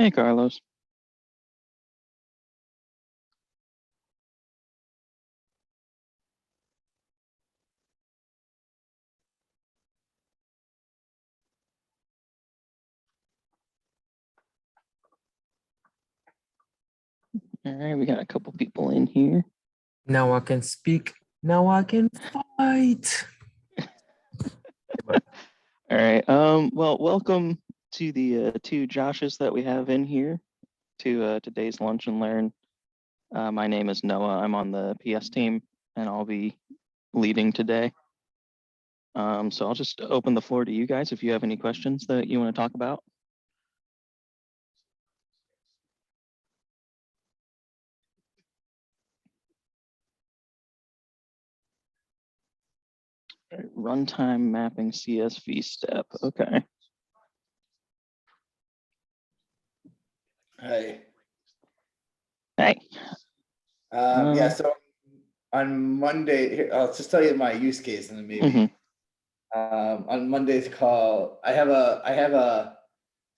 Hey, Carlos. All right, we got a couple people in here. Now I can speak. Now I can fight. All right. Well, welcome to the two Joshes that we have in here to today's Lunch and Learn. My name is Noah. I'm on the PS team, and I'll be leading today. So I'll just open the floor to you guys if you have any questions that you want to talk about. All right, runtime mapping CSV step. Okay. Hi. Hey. Yeah, so on Monday, here, I'll just tell you my use case and then maybe on Monday's call, I have a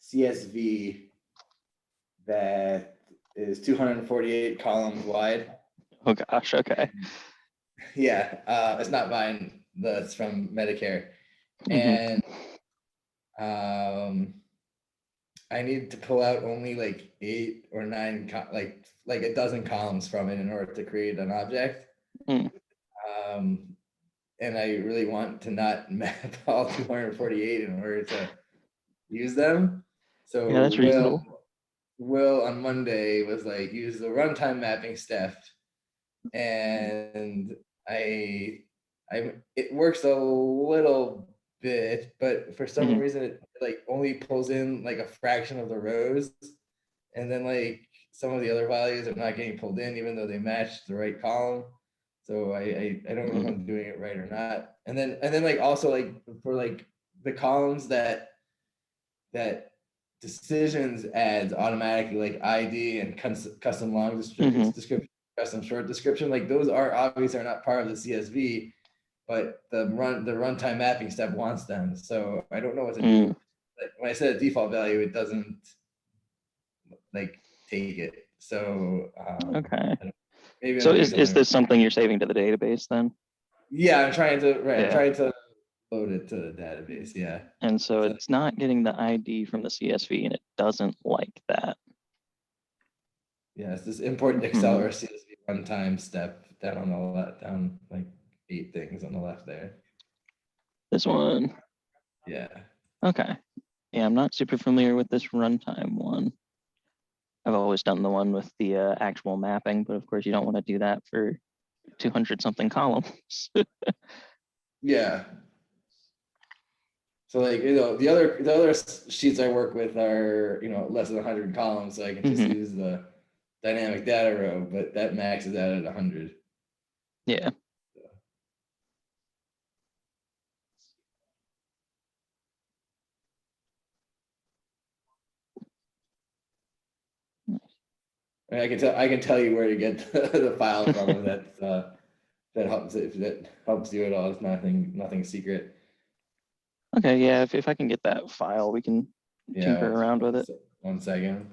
CSV that is 248 columns wide. Oh gosh. Okay. Yeah, it's not mine. It's from Medicare, and I need to pull out only like 8 or 9, like a dozen columns from it in order to create an object. And I really want to not map all 248 in order to use them. So yeah, that's reasonable. Will on Monday was like, use the runtime mapping step, and it works a little bit, but for some reason it like only pulls in like a fraction of the rows, and then like some of the other values are not getting pulled in even though they match the right column. So I don't know if I'm doing it right or not. And then like also like for like the columns that decisions adds automatically, like ID and custom long description, custom short description, like those are obviously are not part of the CSV, but the runtime mapping step wants them. So I don't know what to do. Like when I set a default value, it doesn't like take it. So Okay. maybe So is this something you're saving to the database then? Yeah, I'm trying to I'm trying to load it to the database. Yeah. And so it's not getting the ID from the CSV, and it doesn't like that. Yeah, it's this import Excel or CSV runtime step down on the left, down like 8 things on the left there. This one. Yeah. Okay. Yeah, I'm not super familiar with this runtime one. I've always done the one with the actual mapping, but of course you don't want to do that for 200 something columns. Yeah. So like, the other sheets I work with are, less than 100 columns, so I can just use the dynamic data row, but that maxes out at 100. Yeah. I mean, I can tell you where to get the file from if that helps, if that helps you at all. It's nothing secret. Okay, yeah, if I can get that file, we can tinker around with it. 1 second.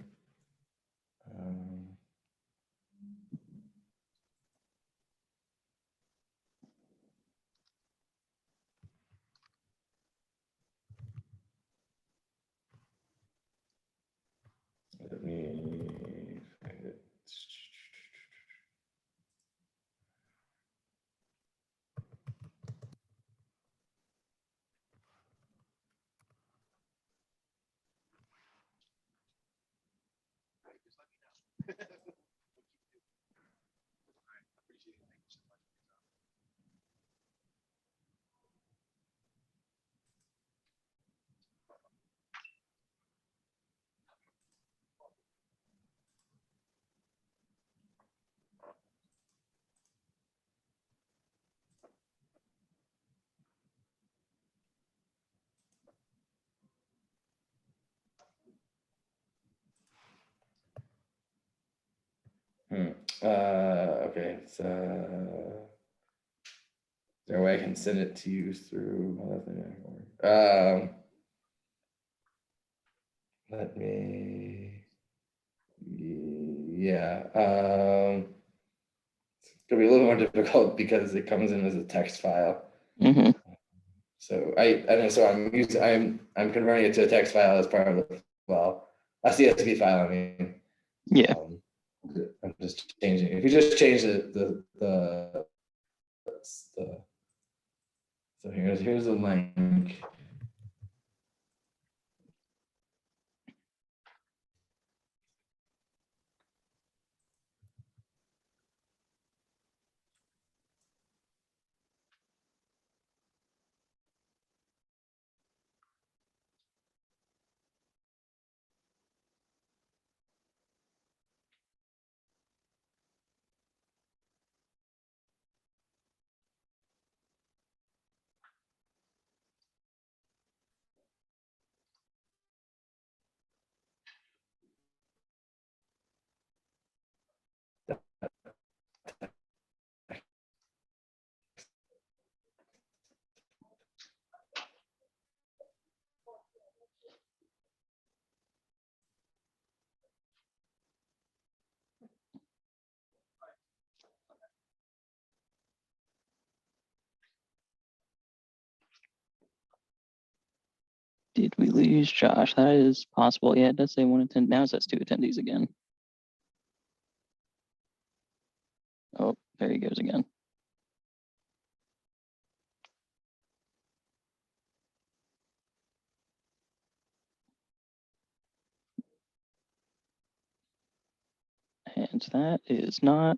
Let me find it. Okay, so is there a way I can send it to you through let me Yeah. It's gonna be a little more difficult because it comes in as a text file. Mm-hmm. So I'm converting it to a text file as part of the, well, a CSV file. I mean, Yeah. I'm just changing. If you just change so here's the link. Did we lose Josh? That is possible. Yeah, it does say 1 attendee. Now it says 2 attendees again. Oh, there he goes again. And that is not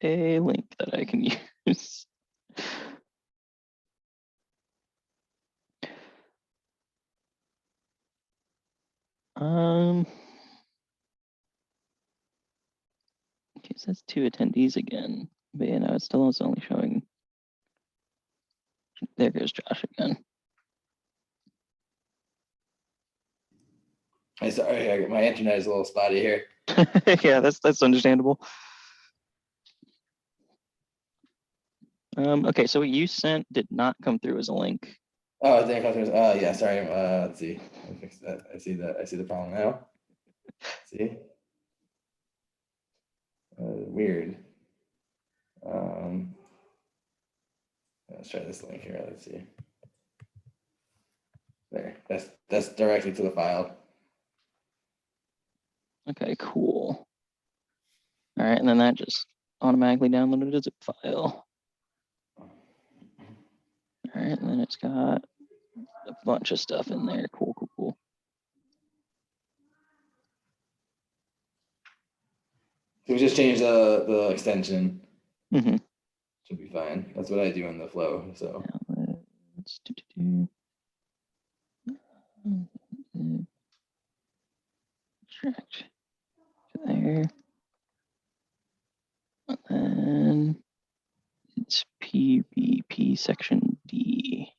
a link that I can use. Okay, it says 2 attendees again. But you know, it still is only showing. There goes Josh again. Sorry, my internet is a little spotty here. Yeah, that's understandable. Okay, so what you sent did not come through as a link. Oh, thank customers. Yeah, sorry. Let's see. Let me fix that. I see that. I see the problem now. See? Weird. Let's try this link here. Let's see. There. That's directly to the file. Okay, cool. All right, and then that just automatically downloaded a zip file. All right, and then it's got a bunch of stuff in there. Cool, cool, cool. So we just change the extension. Mm-hmm. Should be fine. That's what I do in the flow. So Let's do. Extract there. And then it's PVP section D.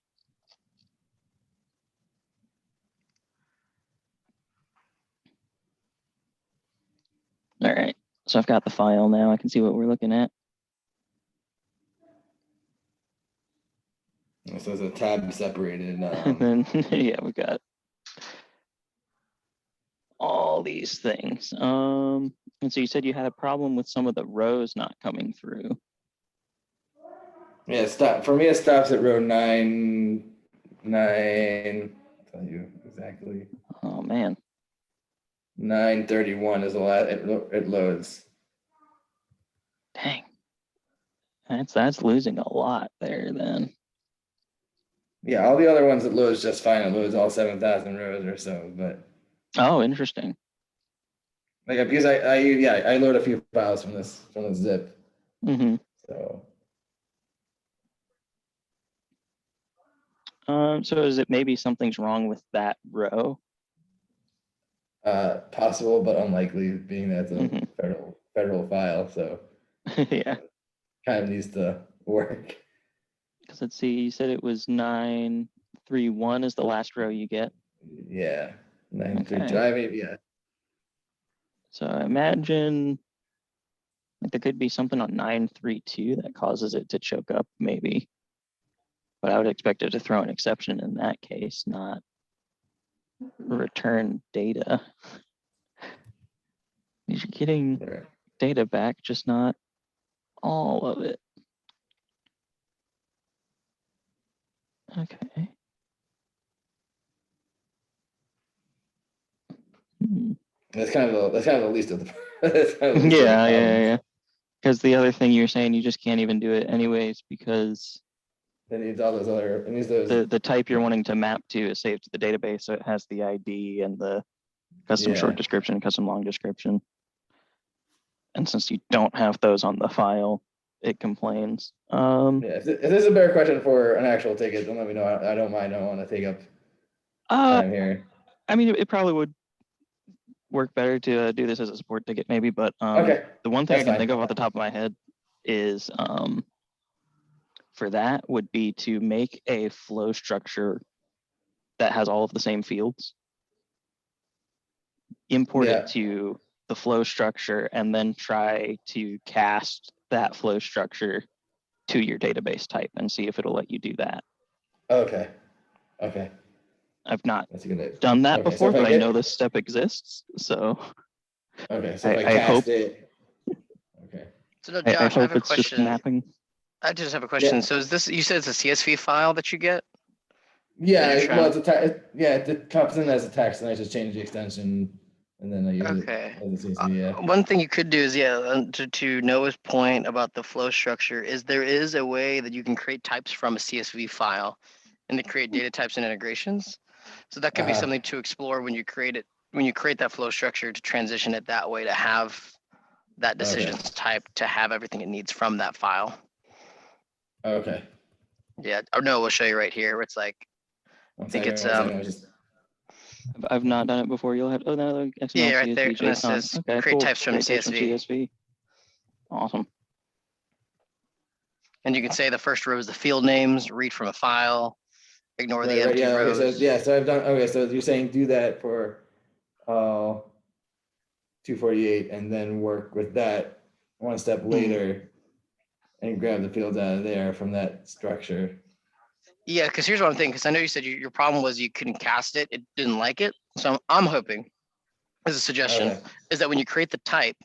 All right, so I've got the file now. I can see what we're looking at. so it's a tab separated. And then, yeah, we got all these things. And so you said you had a problem with some of the rows not coming through. Yeah, stop. For me, it stops at row 9. I'll tell you exactly. Oh man. 931 is the last. It loads. Dang. That's losing a lot there then. Yeah, all the other ones it loads just fine. It loads all 7,000 rows or so, but Oh, interesting. like because I load a few files from this zip. Mm-hmm. So So is it maybe something's wrong with that row? possible but unlikely, being that it's a federal file. So Yeah. kind of needs to work. Because let's see, you said it was 931 is the last row you get. Yeah, 932. Okay. I mean, yeah. So I imagine like there could be something on 932 that causes it to choke up, maybe. But I would expect it to throw an exception in that case, not return data. Let me You're getting Right. data back, just not all of it. Okay. That's kind of the least of the that's kind of the least of the Yeah. problems. Because the other thing you're saying, you just can't even do it anyways because It needs all those other. It needs those. the type you're wanting to map to is saved to the database, so it has the ID and the custom short Yeah. description, custom long description. And since you don't have those on the file, it complains. Yeah. If this is a better question for an actual ticket, then let me know. I don't mind. I don't want to take up time here. I mean, it probably would work better to do this as a support ticket, maybe. But Okay. the one thing I That's can fine. think of off the top of my head is for that would be to make a flow structure that has all of the same fields, import Yeah. it to the flow structure, and then try to cast that flow structure to your database type and see if it'll let you do that. Okay. Okay. I've not That's a good idea. done that Okay, so before, if I but I get- know this step exists. So Okay. So if I I cast hope- it. Okay. So no, I Josh, I have hope a it's just question. mapping. I just have a question. Yeah. So is this, you said it's a CSV file that you get? Yeah. you're Well, it comes in as a text, and I just change the extension, and then I use Okay. it as a CSV. Yeah. One thing you could do is, to Noah's point about the flow structure, is there is a way that you can create types from a CSV file and to create data types and integrations. So that could be Uh-huh. something to explore when you create it, when you create that flow structure, to transition it that way, to have that decisions type, to have everything it needs from that file. Okay. Yeah, or no, we'll show you right here where it's like, One think second, it's, one second, I was just- I've not done it before. You'll have XML, Yeah, right there, CSV, and it JSON. says Okay, create cool. types from Create types from CSV. CSV. Awesome. And you can say the first row is the field names, read from a file, ignore the Right, empty yeah, rows. okay, so I've done, okay, so you're saying do that for 248 and then work with that one step later and grab the fields out of there from that structure. Yeah, because here's what I'm thinking, because I know you said your problem was you couldn't cast it, it didn't like it. So I'm hoping, as a suggestion, Okay. is that when you create the type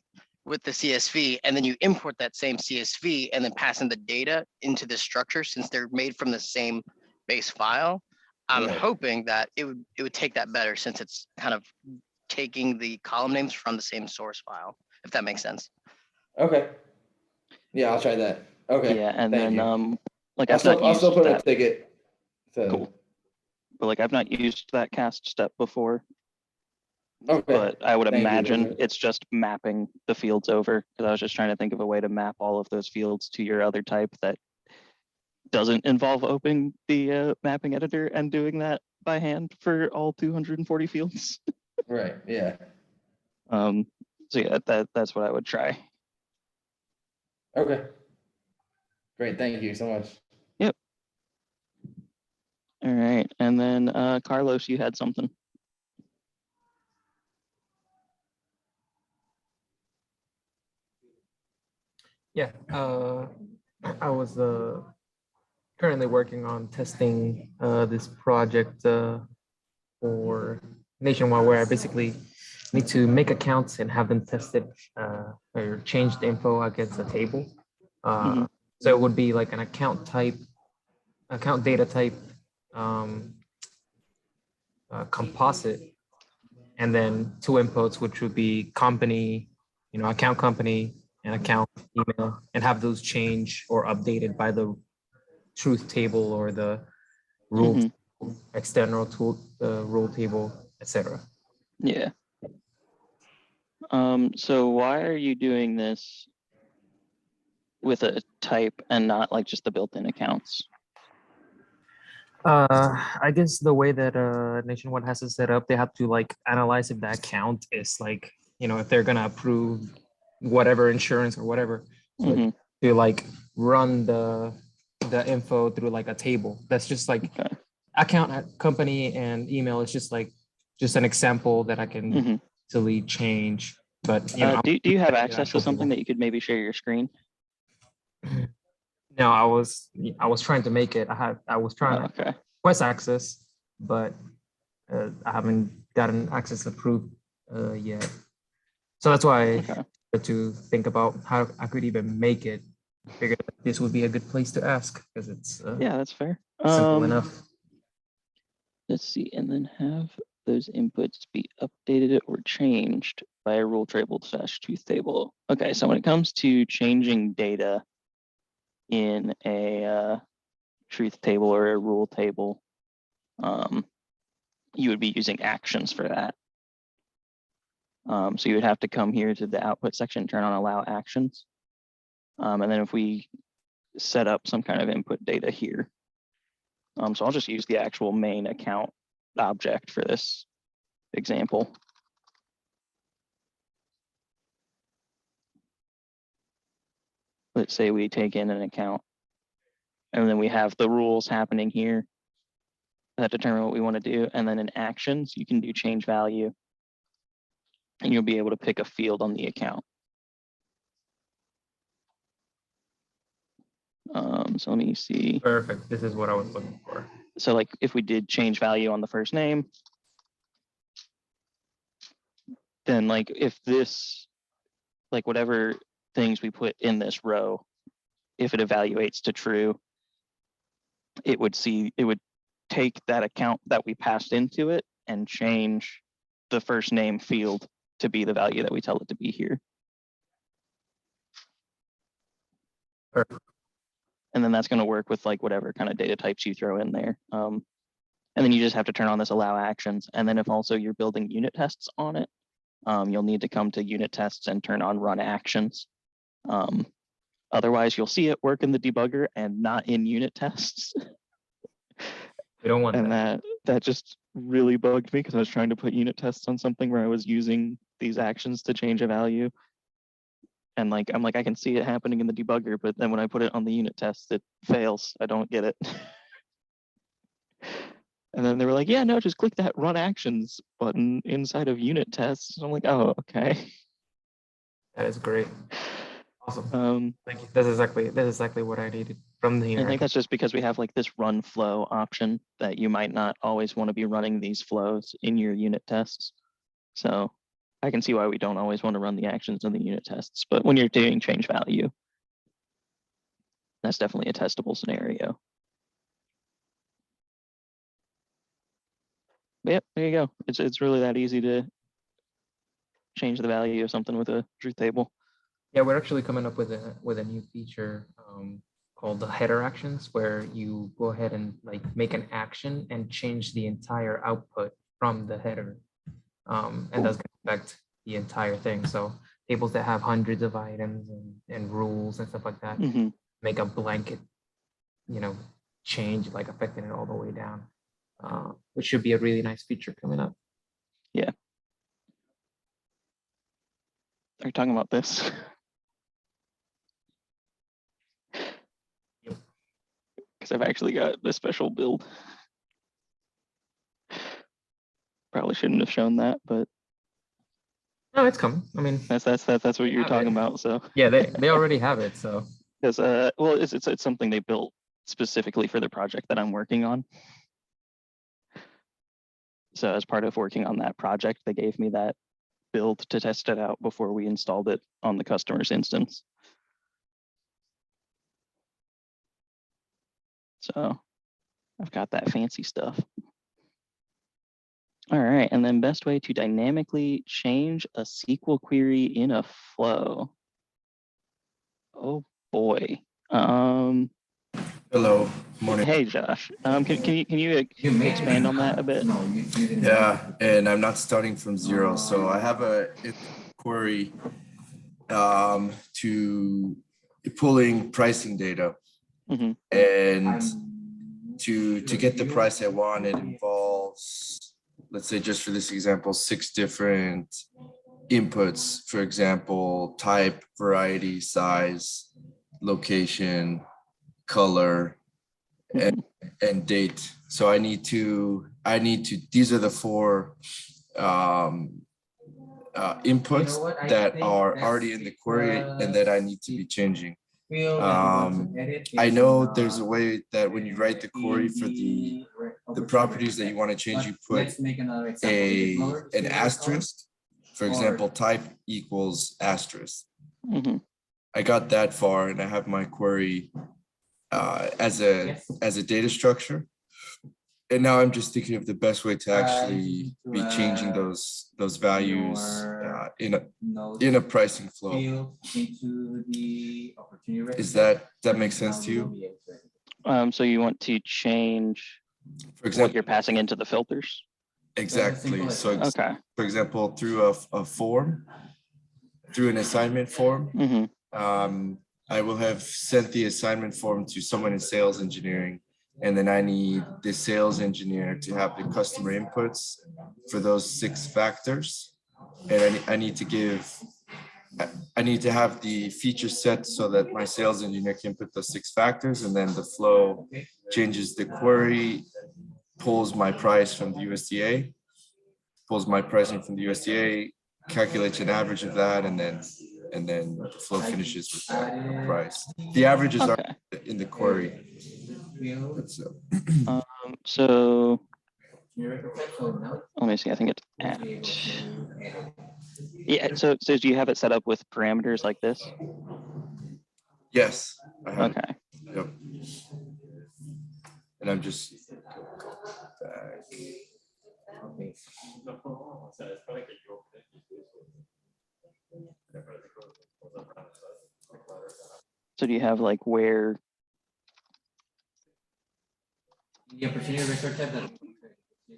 with the CSV and then you import that same CSV and then pass in the data into this structure, since they're made from the same base file, I'm Right. hoping that it would take that better, since it's kind of taking the column names from the same source file, if that makes sense. Okay. Yeah, I'll try that. Okay. Yeah, and thank then you. like I'll I've not still used put in a that. ticket. So, Cool. But like I've not used that cast step before. Okay. But I would Thank you, imagine Elizabeth. it's just mapping the fields over, because I was just trying to think of a way to map all of those fields to your other type that doesn't involve opening the mapping editor and doing that by hand for all 240 fields. Right. Yeah. So yeah, that's what I would try. Okay. Great. Thank you so much. Yep. All right, and then Carlos, you had something. Yeah, I was currently working on testing this project for Nationwide, where I basically need to make accounts and have them tested or change the info against a table. So it would be like an account data type composite, and then two inputs, which would be company, account company and account email, and have those change or updated by the truth table or the rule external tool rule table, etc. Yeah. So why are you doing this with a type and not like just the built-in accounts? I guess the way that Nationwide has it set up, they have to like analyze if the account is like, if they're gonna approve whatever insurance or whatever. So to like run the info through like a table. That's just like account, company, and email. It's just an example that I can easily change. But do you have access to something that you could maybe share your screen? No, I was trying to make it. I was trying to request access, but I haven't gotten access approved yet. So that's why Okay. I had to think about how I could even make it. Figured that this would be a good place to ask because it's Yeah, that's fair. simple enough. Let's see, and then have those inputs be updated or changed by a rule table / truth table. Okay, so when it comes to changing data in a truth table or a rule table, you would be using actions for that. So you would have to come here to the output section, turn on allow actions. And then if we set up some kind of input data here, so I'll just use the actual main account object for this example. Let's say we take in an account and then we have the rules happening here that determine what we want to do. And then in actions, you can do change value and you'll be able to pick a field on the account. So let me see. Perfect. This is what I was looking for. So like if we did change value on the first name, then like if this, like whatever things we put in this row, if it evaluates to true, it would take that account that we passed into it and change the first name field to be the value that we tell it to be here. Perfect. And then that's going to work with like whatever kind of data types you throw in there. And then you just have to turn on this allow actions. And then if also you're building unit tests on it, you'll need to come to unit tests and turn on run actions. Otherwise, you'll see it work in the debugger and not in unit tests. We don't want and that. that just really bugged me because I was trying to put unit tests on something where I was using these actions to change a value. And like, I'm like, I can see it happening in the debugger, but then when I put it on the unit test, it fails. I don't get it. And then they were like, yeah, no, just click that run actions button inside of unit tests. I'm like, oh, okay. That is great. Awesome. Thank you. That's exactly what I needed from the. I think that's just because we have like this run flow option that you might not always want to be running these flows in your unit tests. So I can see why we don't always want to run the actions in the unit tests, but when you're doing change value, that's definitely a testable scenario. But yep, there you go. It's really that easy to change the value of something with a truth table. Yeah, we're actually coming up with a new feature called the header actions, where you go ahead and like make an action and change the entire output from the header, and that's going to affect the entire thing. So tables that have hundreds of items and rules and stuff like that, make a blanket, change, like affecting it all the way down, which should be a really nice feature coming up. Yeah. Are you talking about this? Because I've actually got the special build. Probably shouldn't have shown that, but no, it's coming. I mean, that's what you're talking about. So yeah, they already have it. So because well, it's something they built specifically for the project that I'm working on. So as part of working on that project, they gave me that build to test it out before we installed it on the customer's instance. So I've got that fancy stuff. All right, and then best way to dynamically change a SQL query in a flow. Oh boy. Hello, morning. Hey Josh, can you expand on that a bit? Yeah, and I'm not starting from zero, so I have a query to pulling pricing data, and to get the price I want, it involves, let's say just for this example, 6 different inputs. For example, type, variety, size, location, color, and date. So I need to, these are the 4 inputs that are already in the query and that I need to be changing. I know there's a way that when you write the query for the properties that you want to change, you put an asterisk for example, type equals asterisk. Mhm. I got that far and I have my query as a data structure. And now I'm just thinking of the best way to actually be changing those values in a pricing flow. Does that make sense to you? So you want to change For what example, you're passing into the filters? exactly. So Okay. for example, through a form, through an assignment form, I will have sent the assignment form to someone in sales engineering. And then I need the sales engineer to have the customer inputs for those 6 factors. And I need to have the feature set so that my sales engineer can put those 6 factors, and then the flow changes the query, pulls my price from the USDA, pulls my pricing from the USDA, calculates an average of that, and then the flow finishes with the price. The averages are in the query. So let me see. I think it's at. Yeah. So do you have it set up with parameters like this? Yes. I have. Okay. Yep. And I'm just back. So do you have like where? The opportunity research tab that.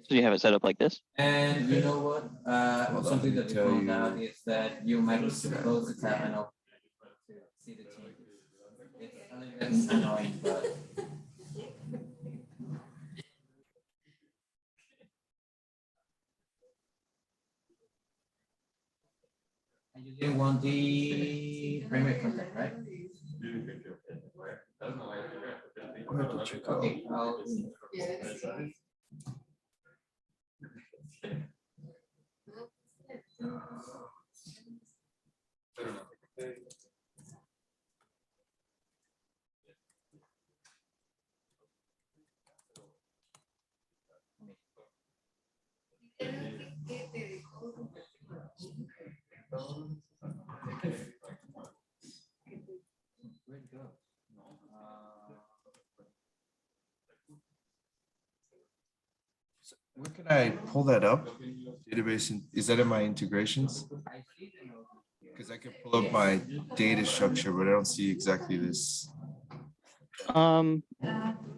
So you have it set up like this? And you know what? Something that we found out is that you might need to close the tab and open to see the changes. It's a little bit annoying, but. And you didn't want the primary contact, right? Where did you go? Okay, Where can I pull that up? Database, is that in my integrations? Because I can pull up my data structure, but I don't see exactly this.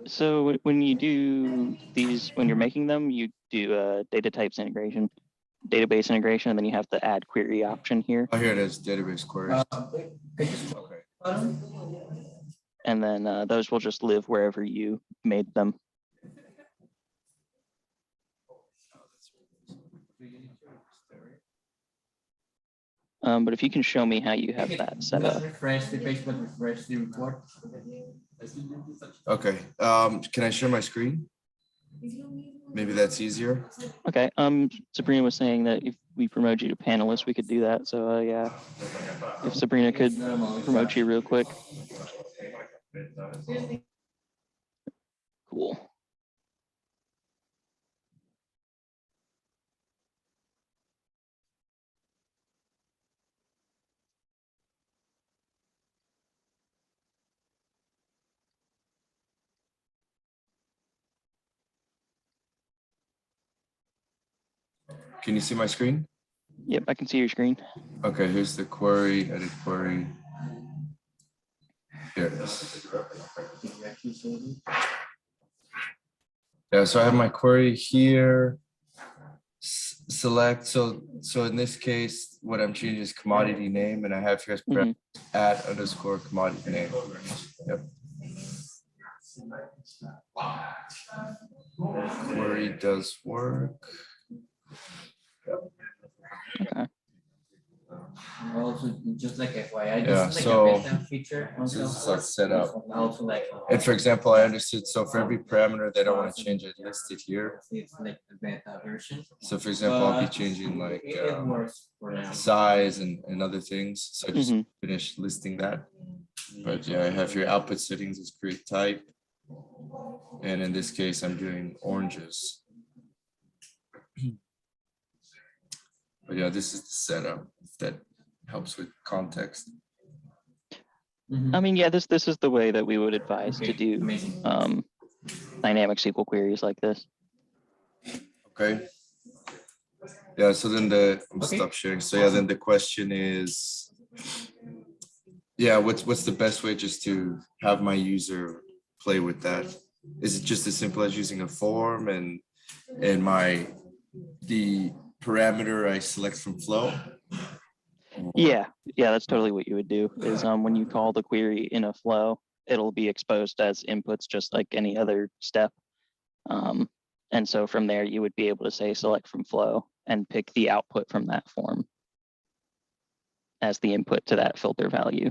So when you do these, when you're making them, you do data types integration, database integration, and then you have the add query option here. Oh, here it is, database queries. okay. And then those will just live wherever you made them. But if you can show me how you have that set up. Refresh the page, but refresh the report. Okay, can I share my screen? Maybe that's easier. Okay, Sabrina was saying that if we promote you to panelist, we could do that. So yeah, if Sabrina could promote you real quick. Cool. Can you see my screen? Yep, I can see your screen. Okay, here's the query, edit query. Here it is. Yeah, so I have my query here. Select, so in this case, what I'm changing is commodity name, and I have here add underscore commodity name. Yep. Query does work. Okay. Also, just like FYI, Yeah, this is so like a beta feature. this is like set up. Also like, And for example, I understood, so for every parameter that I want to change, it listed here. it's like the beta version. So for example, I'll be changing like It works for now. size and other things. So I just finished listing that. But yeah, I have here output settings is create type. And in this case, I'm doing oranges. But yeah, this is the setup, if that helps with context. I mean, yeah, this is the way that we would advise to do dynamic SQL queries like this. Okay. Yeah, so then stop sharing. So yeah, then the question is, yeah, what's the best way just to have my user play with that? Is it just as simple as using a form and the parameter I select from flow? Yeah, that's totally what you would do is when you call the query in a flow, it'll be exposed as inputs just like any other step. And so from there, you would be able to say select from flow and pick the output from that form as the input to that filter value.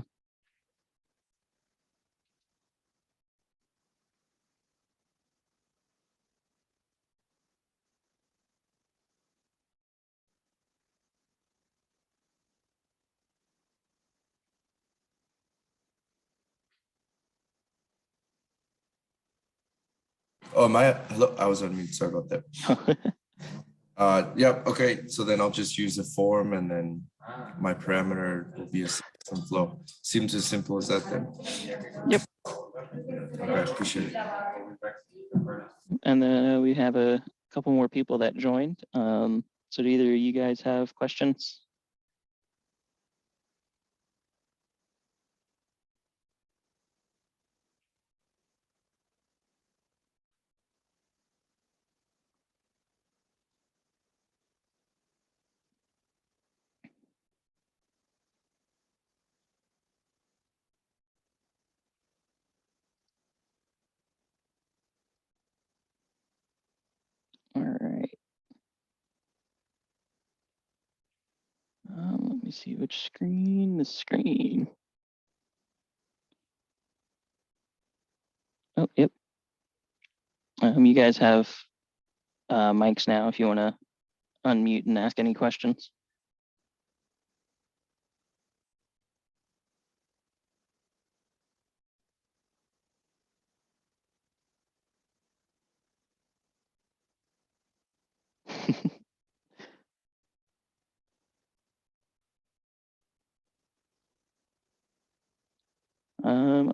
Oh, hello, I was on mute, sorry about that. Yep, okay, so then I'll just use a form and then my parameter will be a system flow. Seems as simple as that then. Yep. Okay, appreciate it. And then we have a couple more people that joined. So do either of you guys have questions? All right. Let me see which screen. The screen. Oh, yep. You guys have mics now if you want to unmute and ask any questions.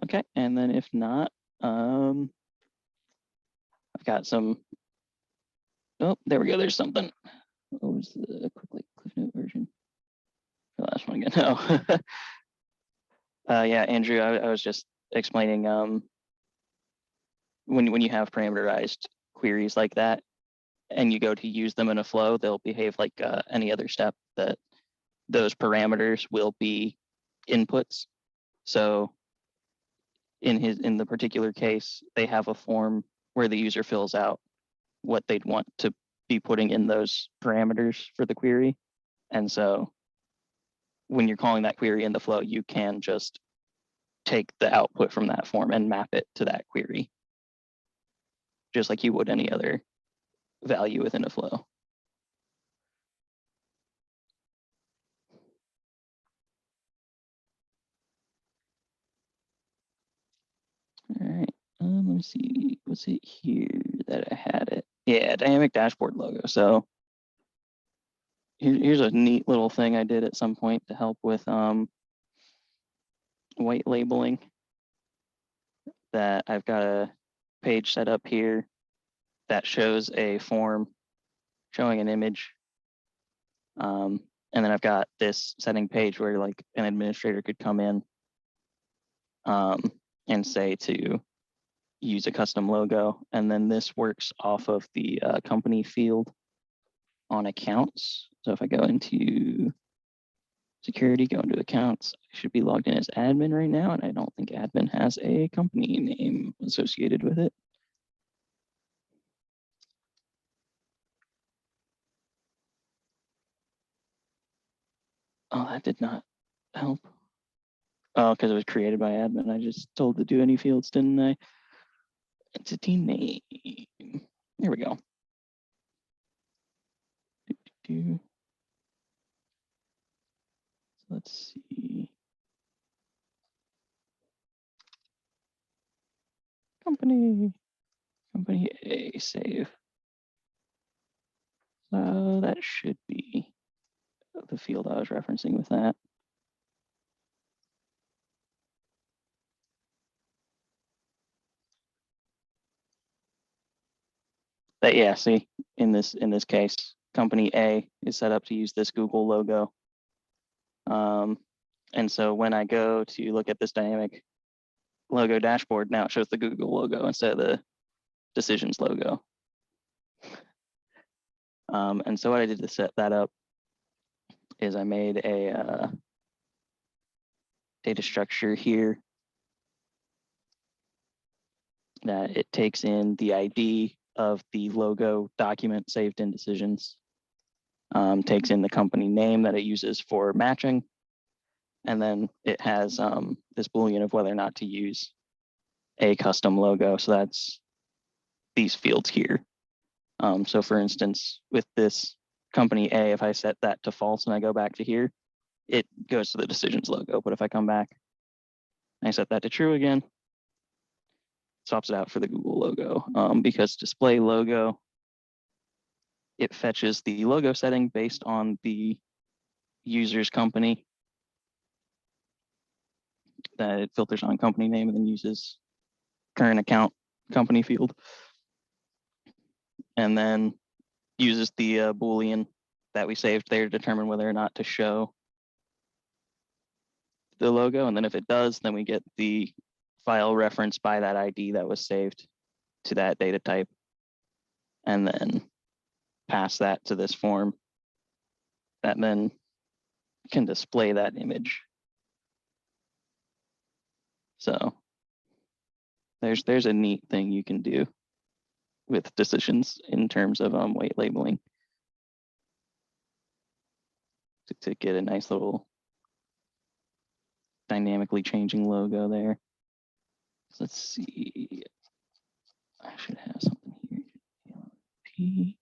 Okay, and then if not, I've got some. Oh, there we go. There's something. What was the quick Cliff Note version? The last one again. No. Yeah, Andrew, I was just explaining. When you have parameterized queries like that, and you go to use them in a flow, they'll behave like any other step. That those parameters will be inputs. So in the particular case, they have a form where the user fills out what they'd want to be putting in those parameters for the query. And so when you're calling that query in the flow, you can just take the output from that form and map it to that query, just like you would any other value within a flow. All right, let me see, what's it here that I had it? Yeah, dynamic dashboard logo. So here's a neat little thing I did at some point to help with white labeling. That I've got a page set up here that shows a form showing an image. And then I've got this setting page where like an administrator could come in and say to use a custom logo. And then this works off of the company field on accounts. So if I go into security, go into accounts, I should be logged in as admin right now. And I don't think admin has a company name associated with it. Oh, that did not help. Oh, because it was created by admin. I just told to do any fields, didn't I? Entity name. There we go. So let's see. Company A, save. So that should be the field I was referencing with that. But yeah, see, in this case, company A is set up to use this Google logo. And so when I go to look at this dynamic logo dashboard, now it shows the Google logo instead of the decisions logo. And so what I did to set that up is I made a data structure here that it takes in the ID of the logo document saved in decisions, takes in the company name that it uses for matching, and then it has this Boolean of whether or not to use a custom logo. So that's these fields here. So for instance, with this company A, if I set that to false and I go back to here, it goes to the decisions logo. But if I come back, I set that to true again, swaps it out for the Google logo. Because display logo, it fetches the logo setting based on the user's company, that it filters on company name and then uses current account company field, and then uses the Boolean that we saved there to determine whether or not to show the logo. And then if it does, then we get the file reference by that ID that was saved to that data type, and then pass that to this form that then can display that image. So there's a neat thing you can do with decisions in terms of white labeling to get a nice little dynamically changing logo there. So let's see. I should have something here.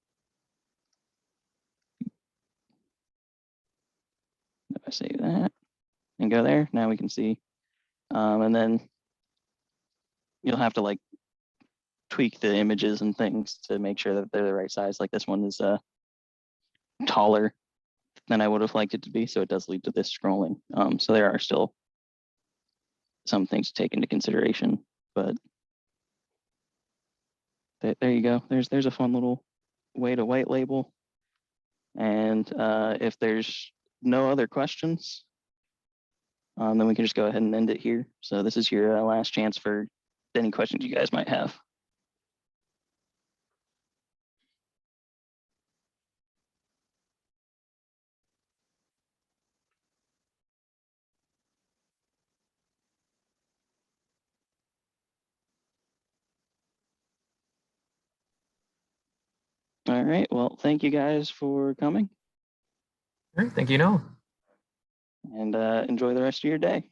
If I save that and go there, now we can see. And then you'll have to like tweak the images and things to make sure that they're the right size. Like this one is taller than I would have liked it to be, so it does lead to this scrolling. So there are still some things to take into consideration, but there you go. There's a fun little way to white label. And if there's no other questions, then we can just go ahead and end it here. So this is your last chance for any questions you guys might have. All right, well, thank you guys for coming. All right, thank you, Noah. And enjoy the rest of your day.